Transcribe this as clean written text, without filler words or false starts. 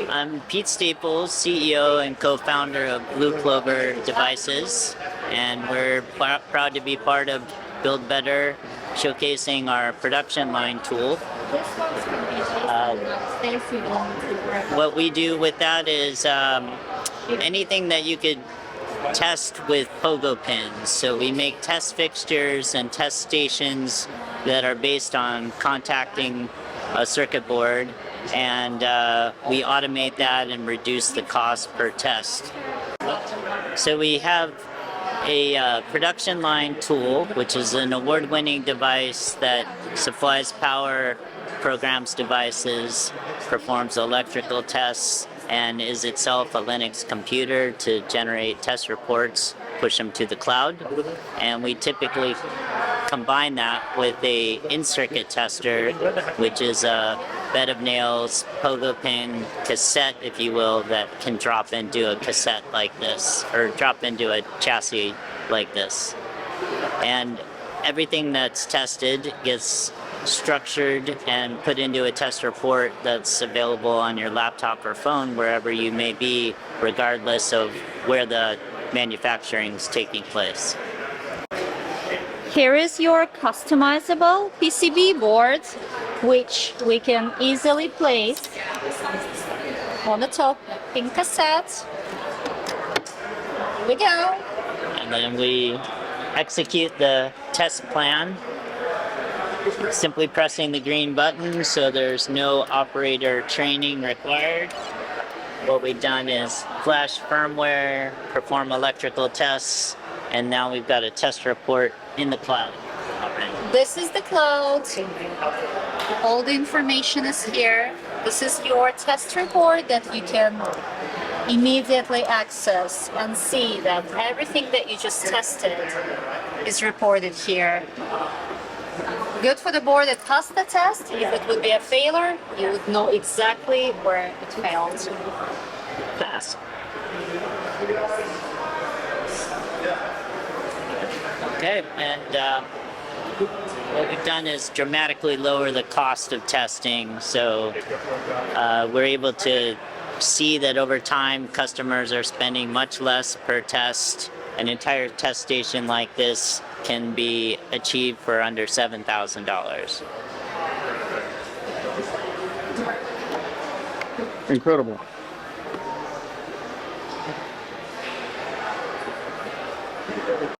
I'm Pete Staples, CEO and co-founder of Blue Clover Devices, and we're proud to be part of Build Better, showcasing our production line tool. What we do with that is anything that you could test with pogo pins. So we make test fixtures and test stations that are based on contacting a circuit board, and we automate that and reduce the cost per test. So we have a production line tool, which is an award-winning device that supplies power, programs devices, performs electrical tests, and is itself a Linux computer to generate test reports, push them to the cloud. And we typically combine that with a in-circuit tester, which is a bed of nails, pogo pin cassette, if you will, that can drop into a cassette like this, or drop into a chassis like this. And everything that's tested gets structured and put into a test report that's available on your laptop or phone wherever you may be, regardless of where the manufacturing is taking place. Here is your customizable PCB board, which we can easily place on the top in cassette. Here we go. And then we execute the test plan, simply pressing the green button, so there's no operator training required. What we've done is flash firmware, perform electrical tests, and now we've got a test report in the cloud. This is the cloud. All the information is here. This is your test report that you can immediately access and see that everything that you just tested is reported here. Good for the board that passed the test. If it would be a failure, you would know exactly where it failed. Pass. Okay, and what we've done is dramatically lower the cost of testing, so we're able to see that over time customers are spending much less per test. An entire test station like this can be achieved for under $7,000. Incredible.